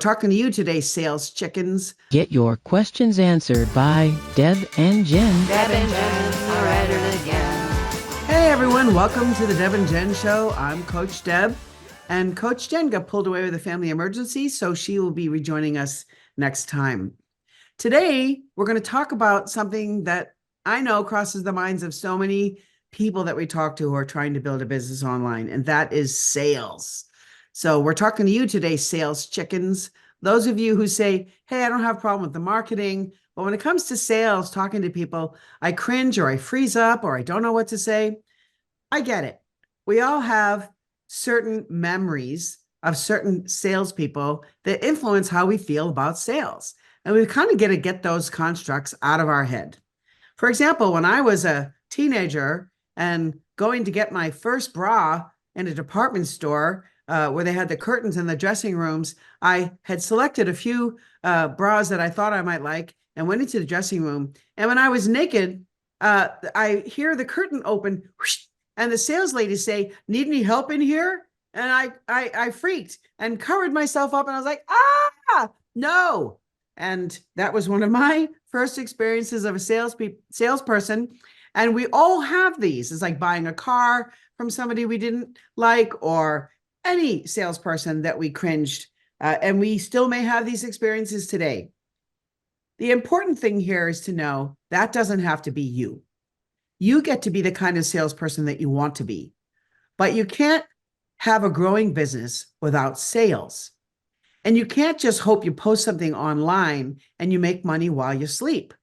talking to you today, sales chickens. Get your questions answered by Deb and Jen. Deb and Jen are at it again. Hey everyone, welcome to the Deb and Jen Show. I'm Coach Deb, and Coach Jen got pulled away with a family emergency, so she will be rejoining us next time. Today, we're going to talk about something that I know crosses the minds of so many people that we talk to who are trying to build a business online, and that is sales. So we're talking to you today, sales chickens. Those of you who say, hey, I don't have a problem with the marketing, but when it comes to sales, talking to people, I cringe or I freeze up or I don't know what to say. I get it. We all have certain memories of certain salespeople that influence how we feel about sales. And we kind of got to get those constructs out of our head. For example, when I was a teenager and going to get my first bra in a department store where they had the curtains in the dressing rooms, I had selected a few bras that I thought I might like and went into the dressing room. And when I was naked, I hear the curtain open whoosh, and the sales lady say, need any help in here? And I freaked and covered myself up and I was like, no. And that was one of my first experiences of a salesperson. And we all have these. It's like buying a car from somebody we didn't like, or any salesperson that we cringed. And we still may have these experiences today. The important thing here is to know that doesn't have to be you. You get to be the kind of salesperson that you want to be. But you can't have a growing business without sales. And you can't just hope you post something online and you make money while you sleep.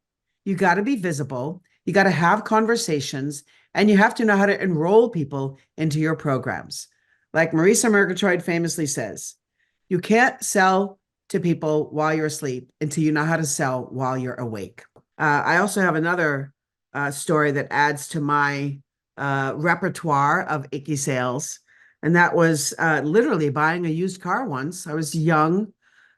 You got to be visible. You got to have conversations, and you have to know how to enroll people into your programs. Like Marisa Murgatroyd famously says, you can't sell to people while you're asleep until you know how to sell while you're awake. I also have another story that adds to my repertoire of icky sales. And that was literally buying a used car once. I was young,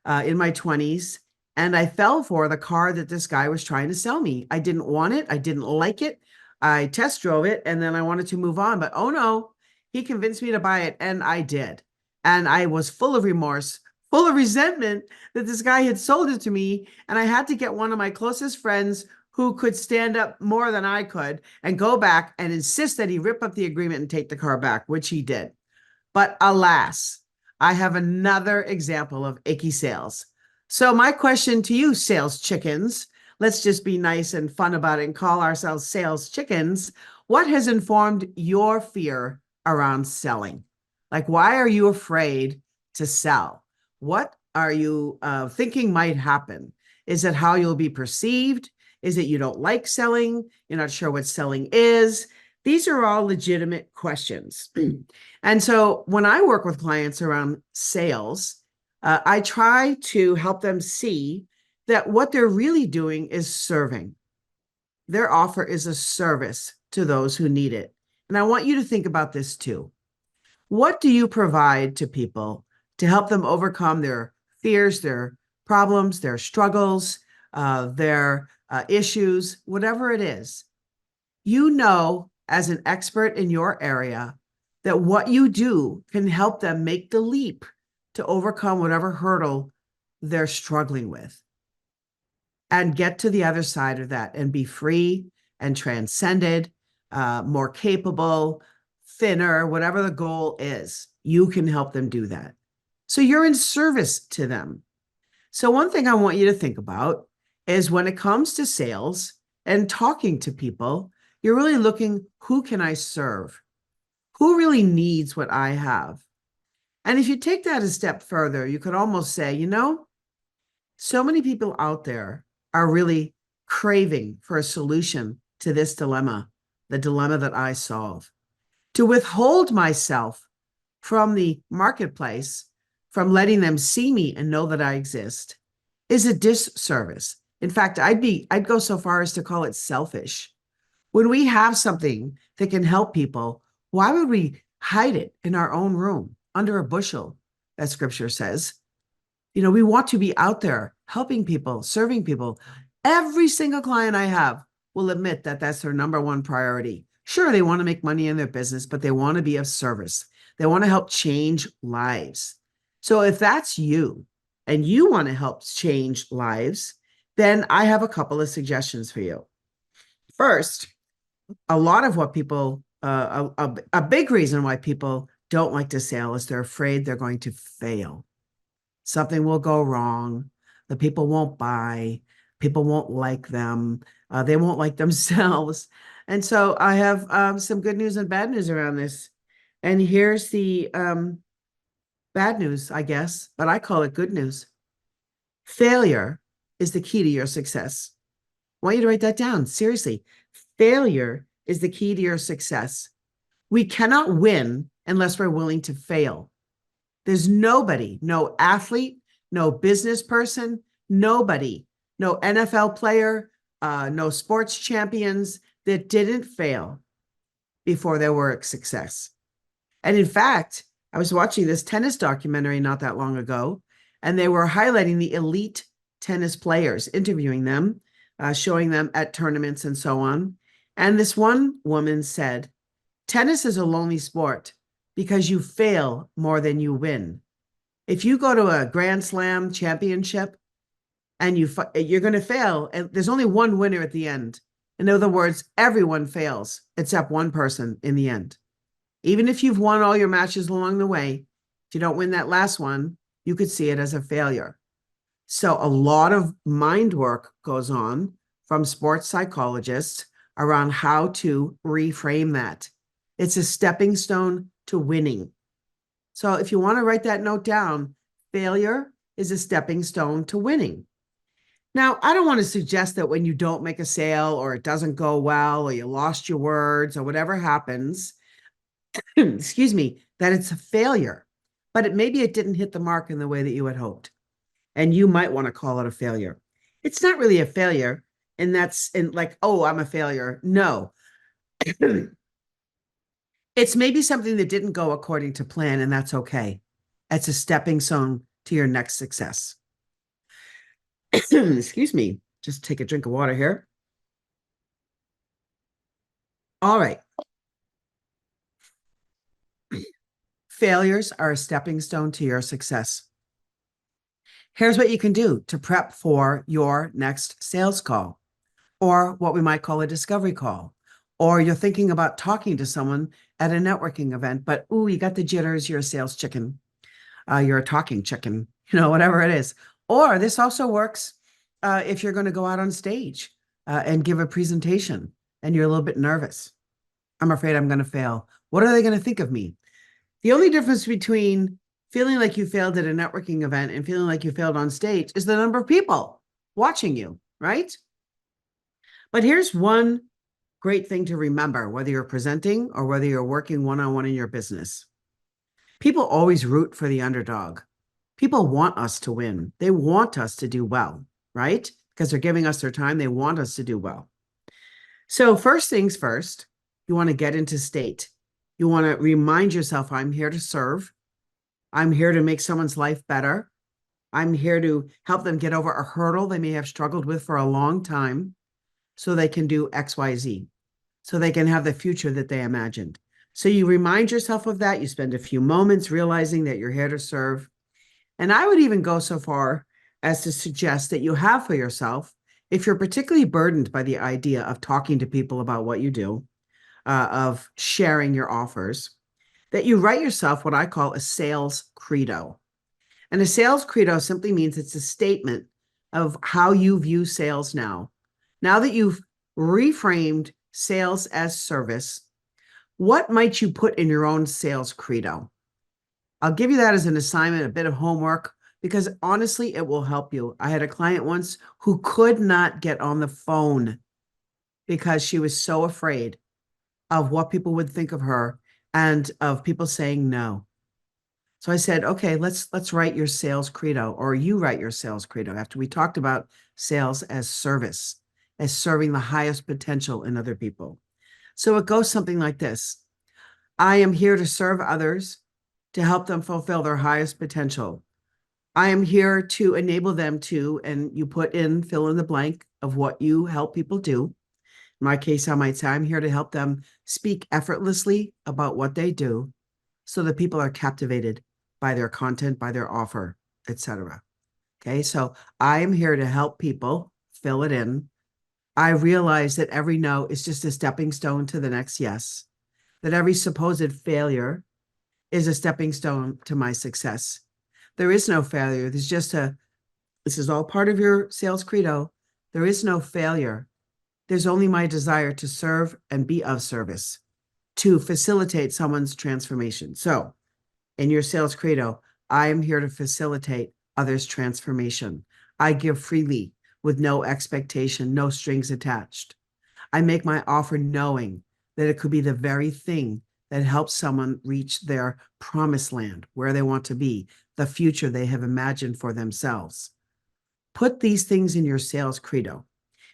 in my 20s, and I fell for the car that this guy was trying to sell me. I didn't want it. I didn't like it. I test drove it, and then I wanted to move on. But oh no, he convinced me to buy it, and I did. And I was full of remorse, full of resentment that this guy had sold it to me. And I had to get one of my closest friends who could stand up more than I could and go back and insist that he rip up the agreement and take the car back, which he did. But alas, I have another example of icky sales. So my question to you, sales chickens, let's just be nice and fun about it and call ourselves sales chickens. What has informed your fear around selling? Like, why are you afraid to sell? What are you thinking might happen? Is it how you'll be perceived? Is it you don't like selling? You're not sure what selling is? These are all legitimate questions. And so when I work with clients around sales, I try to help them see that what they're really doing is serving. Their offer is a service to those who need it. And I want you to think about this too. What do you provide to people to help them overcome their fears, their problems, their struggles, their issues, whatever it is? You know, as an expert in your area, that what you do can help them make the leap to overcome whatever hurdle they're struggling with and get to the other side of that and be free and transcended, more capable, thinner, whatever the goal is. You can help them do that. So you're in service to them. So one thing I want you to think about is when it comes to sales and talking to people, you're really looking, who can I serve? Who really needs what I have? And if you take that a step further, you could almost say, you know, so many people out there are really craving for a solution to this dilemma, the dilemma that I solve. To withhold myself from the marketplace, from letting them see me and know that I exist, is a disservice. In fact, I'd go so far as to call it selfish. When we have something that can help people, why would we hide it in our own room under a bushel, as scripture says? You know, we want to be out there helping people, serving people. Every single client I have will admit that that's their number one priority. Sure, they want to make money in their business, but they want to be of service. They want to help change lives. So if that's you, and you want to help change lives, then I have a couple of suggestions for you. First, a lot of what people, a big reason why people don't like to sell is they're afraid they're going to fail. Something will go wrong. The people won't buy. People won't like them. They won't like themselves. And so I have some good news and bad news around this. And here's the bad news, I guess, but I call it good news. Failure is the key to your success. I want you to write that down. Seriously, failure is the key to your success. We cannot win unless we're willing to fail. There's nobody, no athlete, no business person, nobody, no NFL player, no sports champions that didn't fail before they were a success. And in fact, I was watching this tennis documentary not that long ago, and they were highlighting the elite tennis players, interviewing them, showing them at tournaments and so on. And this one woman said, tennis is a lonely sport because you fail more than you win. If you go to a Grand Slam championship and you're going to fail, and there's only one winner at the end. In other words, everyone fails except one person in the end. Even if you've won all your matches along the way, if you don't win that last one, you could see it as a failure. So a lot of mind work goes on from sports psychologists around how to reframe that. It's a stepping stone to winning. So if you want to write that note down, failure is a stepping stone to winning. Now, I don't want to suggest that when you don't make a sale or it doesn't go well or you lost your words or whatever happens, excuse me, that it's a failure. But maybe it didn't hit the mark in the way that you had hoped. And you might want to call it a failure. It's not really a failure. And that's like, oh, I'm a failure. No. It's maybe something that didn't go according to plan, and that's okay. It's a stepping stone to your next success. Excuse me. Just take a drink of water here. All right. Failures are a stepping stone to your success. Here's what you can do to prep for your next sales call, or what we might call a discovery call, or you're thinking about talking to someone at a networking event, but ooh, you got the jitters, you're a sales chicken, you're a talking chicken, whatever it is. Or this also works if you're going to go out on stage and give a presentation and you're a little bit nervous. I'm afraid I'm going to fail. What are they going to think of me? The only difference between feeling like you failed at a networking event and feeling like you failed on stage is the number of people watching you, right? But here's one great thing to remember, whether you're presenting or whether you're working one-on-one in your business. People always root for the underdog. People want us to win. They want us to do well, right? Because they're giving us their time. They want us to do well. So first things first, you want to get into state. You want to remind yourself, I'm here to serve. I'm here to make someone's life better. I'm here to help them get over a hurdle they may have struggled with for a long time so they can do X, Y, Z, so they can have the future that they imagined. So you remind yourself of that. You spend a few moments realizing that you're here to serve. And I would even go so far as to suggest that you have for yourself, if you're particularly burdened by the idea of talking to people about what you do, of sharing your offers, that you write yourself what I call a sales credo. And a sales credo simply means it's a statement of how you view sales now. Now that you've reframed sales as service, what might you put in your own sales credo? I'll give you that as an assignment, a bit of homework, because honestly, it will help you. I had a client once who could not get on the phone because she was so afraid of what people would think of her and of people saying no. So I said, okay, let's write your sales credo, or you write your sales credo after we talked about sales as service, as serving the highest potential in other people. So it goes something like this. I am here to serve others, to help them fulfill their highest potential. I am here to enable them to, and you put in, fill in the blank of what you help people do. In my case, I might say, I'm here to help them speak effortlessly about what they do so that people are captivated by their content, by their offer, etc. Okay, so I am here to help people fill it in. I realize that every no is just a stepping stone to the next yes, that every supposed failure is a stepping stone to my success. There is no failure. This is all part of your sales credo. There is no failure. There's only my desire to serve and be of service, to facilitate someone's transformation. So, in your sales credo, I am here to facilitate others' transformation. I give freely with no expectation, no strings attached. I make my offer knowing that it could be the very thing that helps someone reach their promised land, where they want to be, the future they have imagined for themselves. Put these things in your sales credo.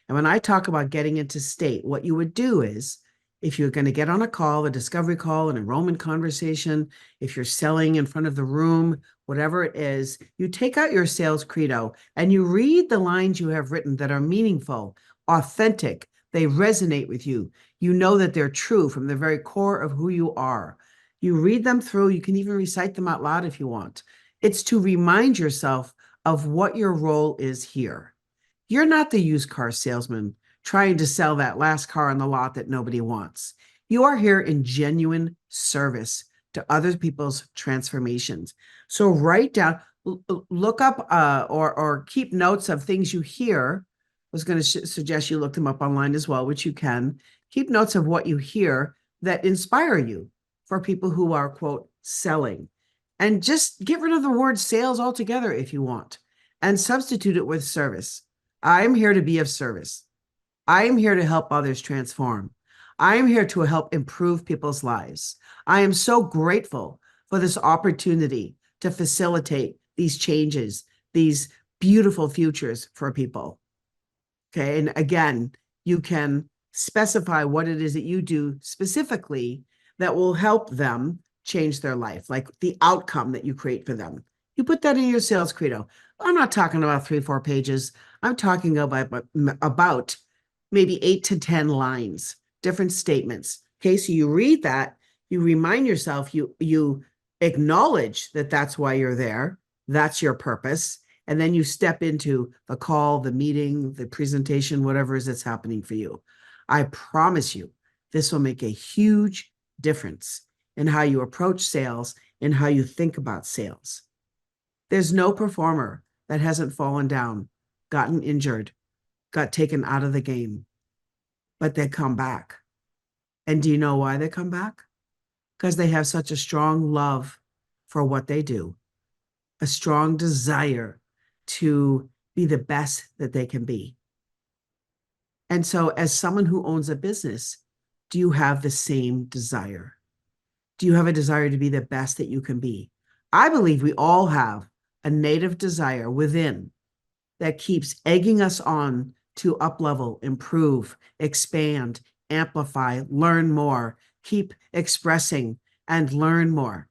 And when I talk about getting into state, what you would do is, if you're going to get on a call, a discovery call, an enrollment conversation, if you're selling in front of the room, whatever it is, you take out your sales credo and you read the lines you have written that are meaningful, authentic, they resonate with you. You know that they're true from the very core of who you are. You read them through, you can even recite them out loud if you want. It's to remind yourself of what your role is here. You're not the used car salesman trying to sell that last car on the lot that nobody wants. You are here in genuine service to other people's transformations. So write down, look up or keep notes of things you hear. I was going to suggest you look them up online as well, which you can. Keep notes of what you hear that inspire you for people who are, quote, selling. And just get rid of the word sales altogether if you want, and substitute it with service. I am here to be of service. I am here to help others transform. I am here to help improve people's lives. I am so grateful for this opportunity to facilitate these changes, these beautiful futures for people. Okay. And again, you can specify what it is that you do specifically that will help them change their life, like the outcome that you create for them. You put that in your sales credo. I'm not talking about 3-4 pages. I'm talking about maybe 8 to 10 lines, different statements. Okay, so you read that, you remind yourself, you acknowledge that that's why you're there, that's your purpose, and then you step into the call, the meeting, the presentation, whatever it is that's happening for you. I promise you, this will make a huge difference in how you approach sales and how you think about sales. There's no performer that hasn't fallen down, gotten injured, got taken out of the game, but they come back. And do you know why they come back? Because they have such a strong love for what they do, a strong desire to be the best that they can be. And so, as someone who owns a business, do you have the same desire? Do you have a desire to be the best that you can be? I believe we all have a native desire within that keeps egging us on to up-level, improve, expand, amplify, learn more, keep expressing, and learn more.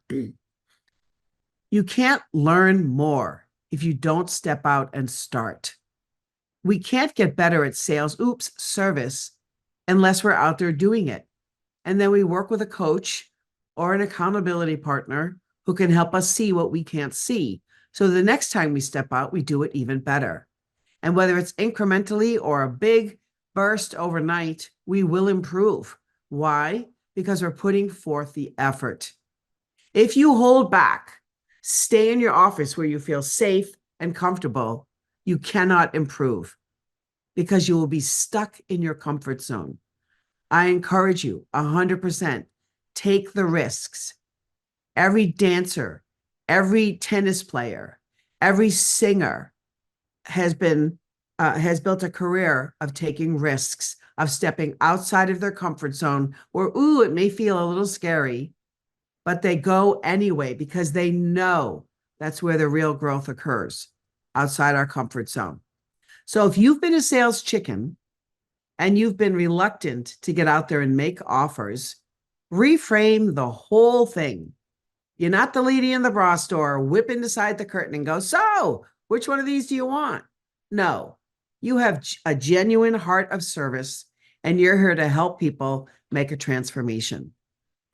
You can't learn more if you don't step out and start. We can't get better at service, unless we're out there doing it. And then we work with a coach or an accountability partner who can help us see what we can't see. So the next time we step out, we do it even better. And whether it's incrementally or a big burst overnight, we will improve. Why? Because we're putting forth the effort. If you hold back, stay in your office where you feel safe and comfortable, you cannot improve because you will be stuck in your comfort zone. I encourage you 100%, take the risks. Every dancer, every tennis player, every singer has built a career of taking risks, of stepping outside of their comfort zone where, it may feel a little scary, but they go anyway because they know that's where the real growth occurs, outside our comfort zone. So if you've been a sales chicken and you've been reluctant to get out there and make offers, reframe the whole thing. You're not the lady in the bra store whipping aside the curtain and go, so which one of these do you want? No, you have a genuine heart of service and you're here to help people make a transformation.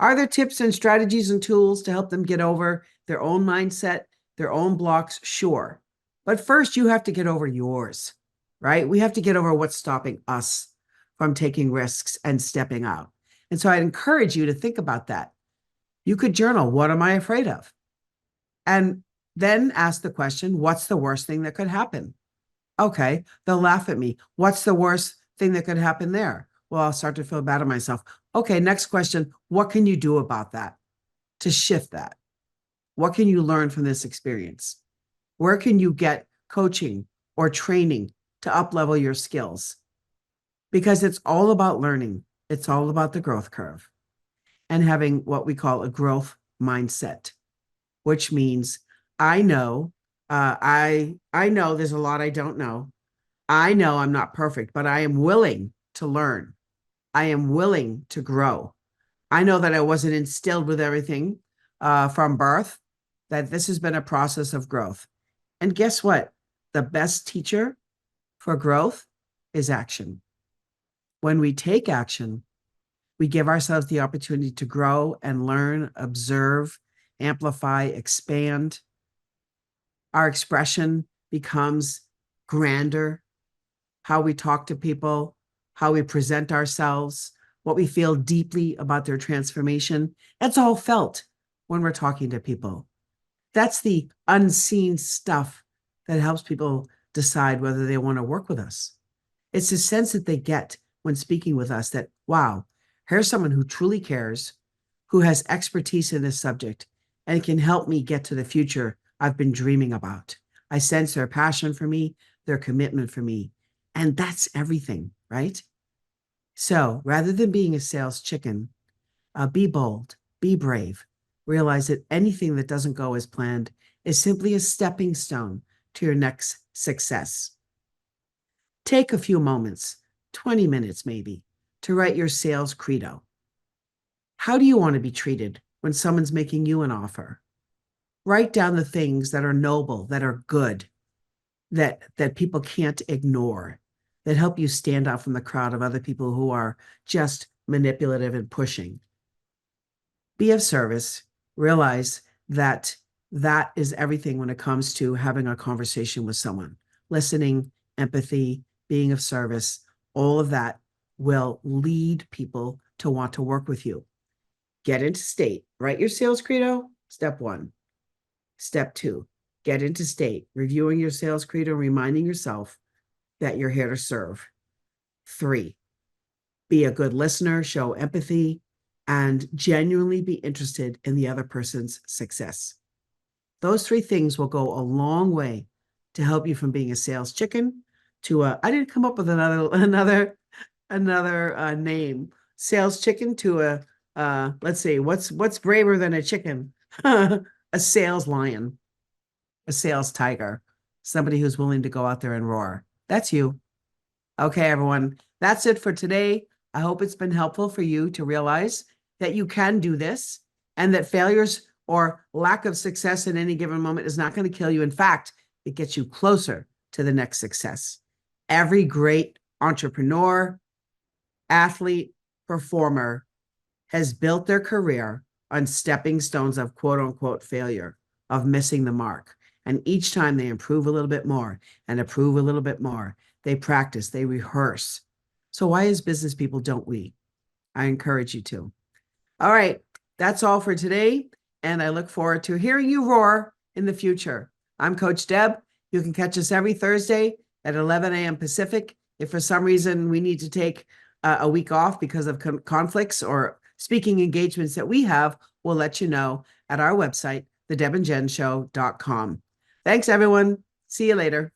Are there tips and strategies and tools to help them get over their own mindset, their own blocks? Sure. But first, you have to get over yours, right? We have to get over what's stopping us from taking risks and stepping out. And so I'd encourage you to think about that. You could journal, what am I afraid of? And then ask the question, what's the worst thing that could happen? Okay, they'll laugh at me. What's the worst thing that could happen there? Well, I'll start to feel bad at myself. Okay, next question. What can you do about that to shift that? What can you learn from this experience? Where can you get coaching or training to up-level your skills? Because it's all about learning. It's all about the growth curve and having what we call a growth mindset, which means I know, I know there's a lot I don't know. I know I'm not perfect, but I am willing to learn. I am willing to grow. I know that I wasn't instilled with everything from birth, that this has been a process of growth. And guess what? The best teacher for growth is action. When we take action, we give ourselves the opportunity to grow and learn, observe, amplify, expand. Our expression becomes grander, how we talk to people, how we present ourselves, what we feel deeply about their transformation. That's all felt when we're talking to people. That's the unseen stuff that helps people decide whether they want to work with us. It's the sense that they get when speaking with us that, wow, here's someone who truly cares, who has expertise in this subject, and can help me get to the future I've been dreaming about. I sense their passion for me, their commitment for me. And that's everything, right? So rather than being a sales chicken, be bold, be brave. Realize that anything that doesn't go as planned is simply a stepping stone to your next success. Take a few moments, 20 minutes maybe, to write your sales credo. How do you want to be treated when someone's making you an offer? Write down the things that are noble, that are good, that people can't ignore, that help you stand out from the crowd of other people who are just manipulative and pushing. Be of service. Realize that that is everything when it comes to having a conversation with someone. Listening, empathy, being of service, all of that will lead people to want to work with you. Get into state. Write your sales credo, step 1. Step 2, get into state, reviewing your sales credo, reminding yourself that you're here to serve. 3, be a good listener, show empathy, and genuinely be interested in the other person's success. Those 3 things will go a long way to help you from being a sales chicken to I didn't come up with another name. Sales chicken to let's see, what's braver than a chicken? A sales lion, a sales tiger, somebody who's willing to go out there and roar. That's you. Okay, everyone. That's it for today. I hope it's been helpful for you to realize that you can do this and that failures or lack of success in any given moment is not going to kill you. In fact, it gets you closer to the next success. Every great entrepreneur, athlete, performer has built their career on stepping stones of quote unquote failure, of missing the mark. And each time they improve a little bit more and improve a little bit more. They practice, they rehearse. So why as business people don't we? I encourage you to. All right, that's all for today. And I look forward to hearing you roar in the future. I'm Coach Deb. You can catch us every Thursday at 11 a.m. Pacific. If for some reason we need to take a week off because of conflicts or speaking engagements that we have, we'll let you know at our website, thedebandjenshow.com. Thanks, everyone. See you later.